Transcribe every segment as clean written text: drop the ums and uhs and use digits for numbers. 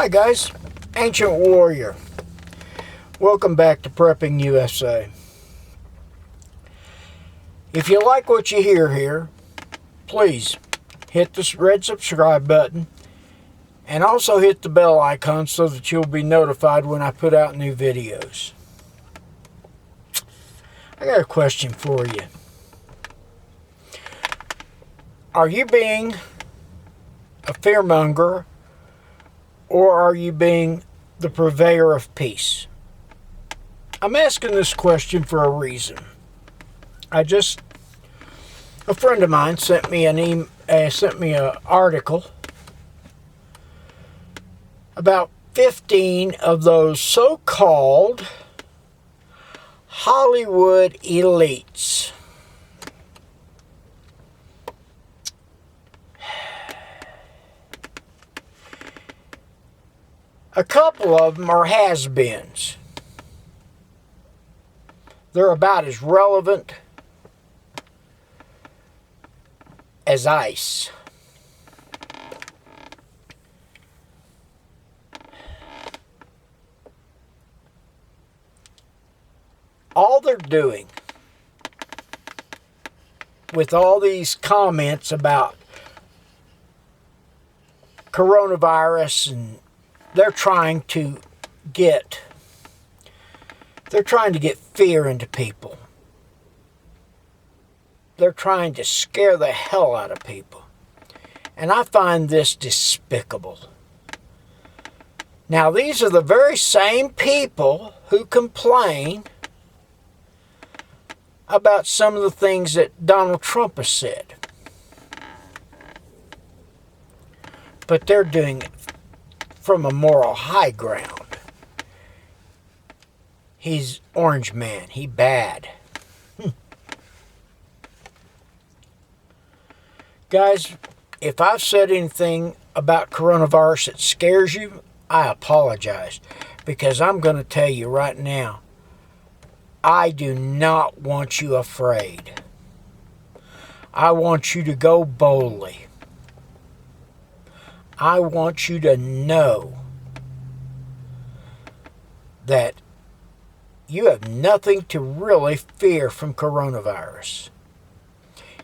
Hi guys, Ancient Warrior. Welcome back to Prepping USA. If you like what you hear here, please hit the red subscribe button and also hit the bell icon so that you'll be notified when I put out new videos. I got a question for you. Are you being a fearmonger, or are you being the purveyor of peace? I'm asking this question for a reason. A friend of mine sent me an article about 15 of those so-called Hollywood elites. A couple of them are has-beens. They're about as relevant as ice. All they're doing with all these comments about coronavirus, and they're trying to get fear into people. They're trying to scare the hell out of people. And I find this despicable. Now, these are the very same people who complain about some of the things that Donald Trump has said. But they're doing it from a moral high ground. He's orange man. He bad. Guys, if I've said anything about coronavirus that scares you, I apologize. Because I'm going to tell you right now, I do not want you afraid. I want you to go boldly. I want you to know that you have nothing to really fear from coronavirus.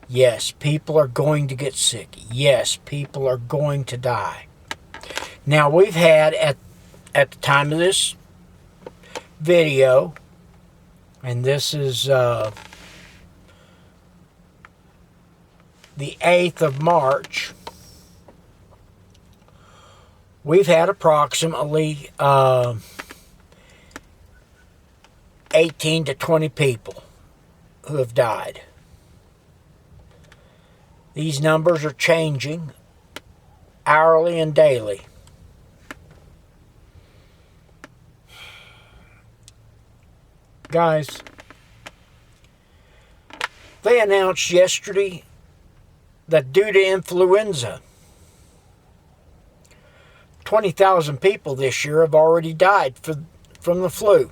Yes, people are going to get sick. Yes, people are going to die. Now, we've had, at the time of this video, and this is the 8th of March, we've had approximately 18 to 20 people who have died. These numbers are changing hourly and daily. Guys, they announced yesterday that due to influenza, 20,000 people this year have already died from the flu.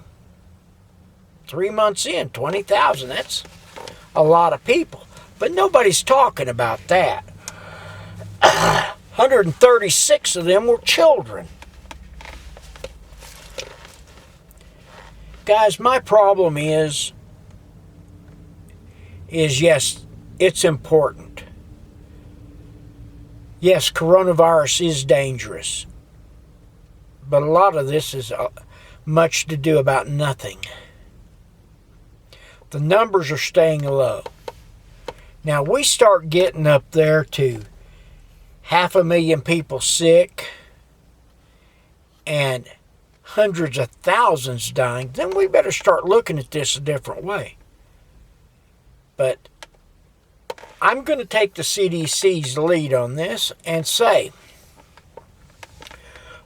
3 months in, 20,000, that's a lot of people. But nobody's talking about that. 136 of them were children. Guys, my problem is yes, it's important. Yes, coronavirus is dangerous. But a lot of this is much to do about nothing. The numbers are staying low. Now, we start getting up there to 500,000 people sick and hundreds of thousands dying, then we better start looking at this a different way. But I'm going to take the CDC's lead on this and say,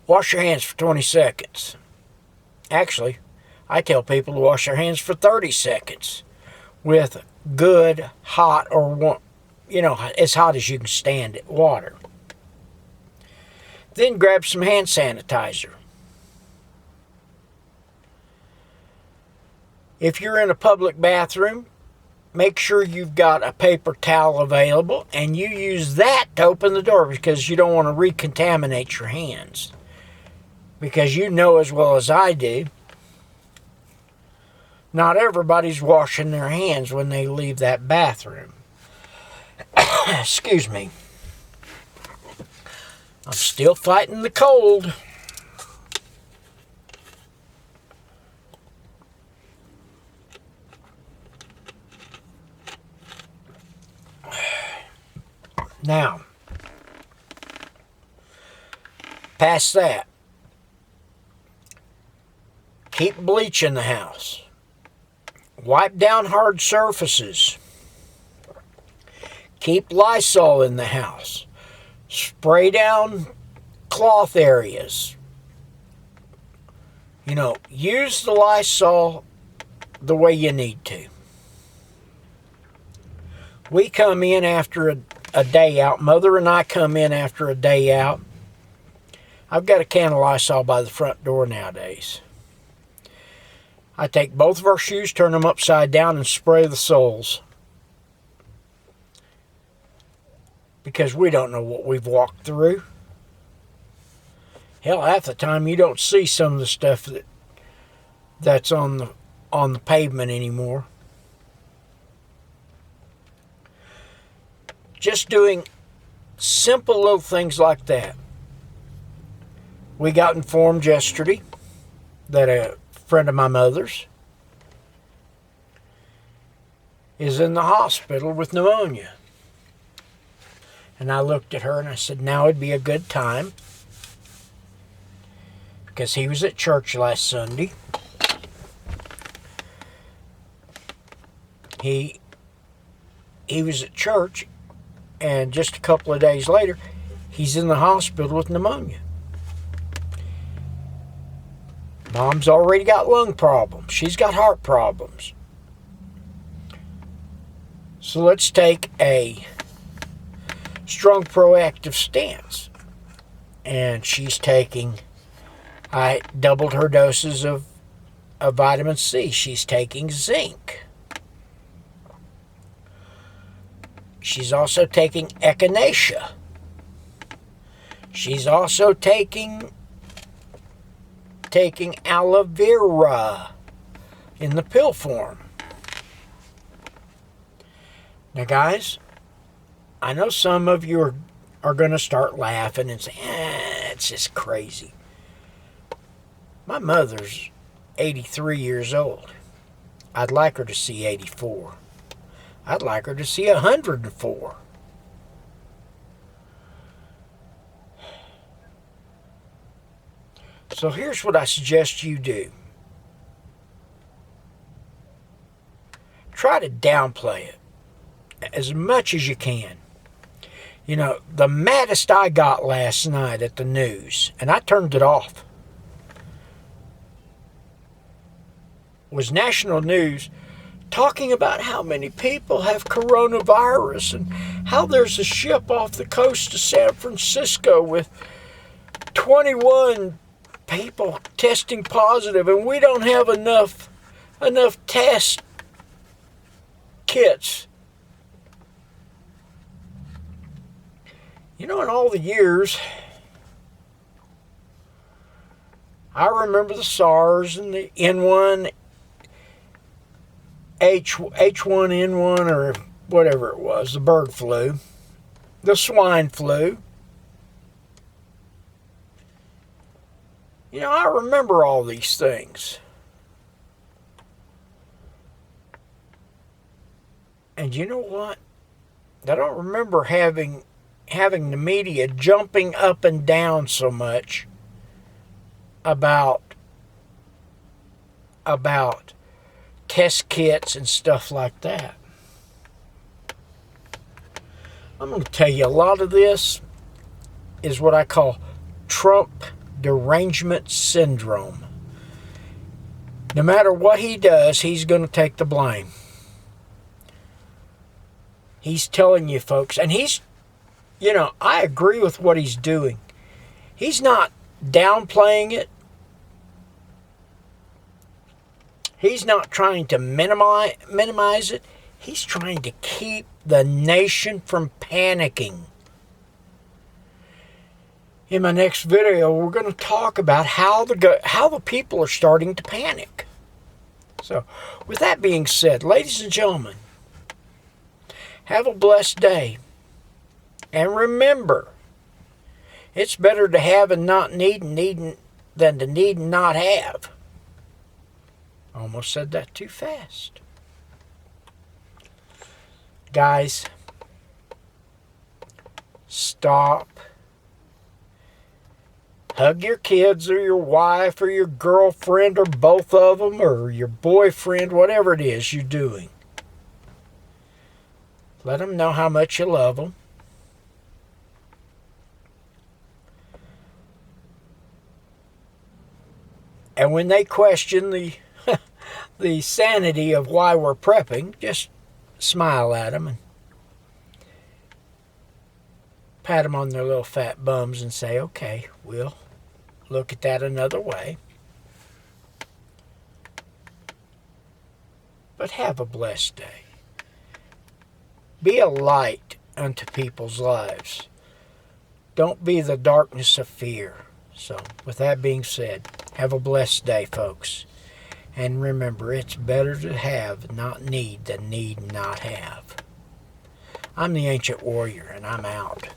wash your hands for 20 seconds. Actually, I tell people to wash their hands for 30 seconds with good, hot, or warm, as hot as you can stand it, water. Then grab some hand sanitizer. If you're in a public bathroom, make sure you've got a paper towel available and you use that to open the door because you don't want to recontaminate your hands. Because you know as well as I do, not everybody's washing their hands when they leave that bathroom. Excuse me. I'm still fighting the cold. Now, past that, keep bleach in the house. Wipe down hard surfaces. Keep Lysol in the house. Spray down cloth areas. You know, use the Lysol the way you need to. We come in after a day out. Mother and I come in after a day out. I've got a can of Lysol by the front door nowadays. I take both of our shoes, turn them upside down, and spray the soles. Because we don't know what we've walked through. Hell, half the time you don't see some of the stuff that's on the pavement anymore. Just doing simple little things like that. We got informed yesterday that a friend of my mother's is in the hospital with pneumonia. And I looked at her and I said, now would be a good time. Because he was at church last Sunday. He was at church, and just a couple of days later, he's in the hospital with pneumonia. Mom's already got lung problems. She's got heart problems. So let's take a strong proactive stance. And she's taking, I doubled her doses of vitamin C. She's taking zinc. She's also taking echinacea. She's also taking aloe vera in the pill form. Now, guys, I know some of you are going to start laughing and say, it's just crazy. My mother's 83 years old. I'd like her to see 84. I'd like her to see 104. So here's what I suggest you do. Try to downplay it as much as you can. You know, the maddest I got last night at the news, and I turned it off, was national news talking about how many people have coronavirus and how there's a ship off the coast of San Francisco with 21 people testing positive, and we don't have enough test kits. You know, in all the years, I remember the SARS and the N1, H1N1 or whatever it was, the bird flu, the swine flu. You know, I remember all these things. And you know what? I don't remember having the media jumping up and down so much about test kits and stuff like that. I'm going to tell you, a lot of this is what I call Trump derangement syndrome. No matter what he does, he's going to take the blame. He's telling you folks, and he's, you know, I agree with what he's doing. He's not downplaying it. He's not trying to minimize it. He's trying to keep the nation from panicking. In my next video, we're going to talk about how the people are starting to panic. So, with that being said, ladies and gentlemen, have a blessed day. And remember, it's better to have and not need, than to need and not have. Almost said that too fast. Guys, stop. Hug your kids or your wife or your girlfriend or both of them or your boyfriend, whatever it is you're doing. Let them know how much you love them. And when they question the sanity of why we're prepping, just smile at them and pat them on their little fat bums and say, okay, we'll look at that another way. But have a blessed day. Be a light unto people's lives. Don't be the darkness of fear. So, with that being said, have a blessed day, folks. And remember, it's better to have, not need, than need, not have. I'm the Ancient Warrior, and I'm out.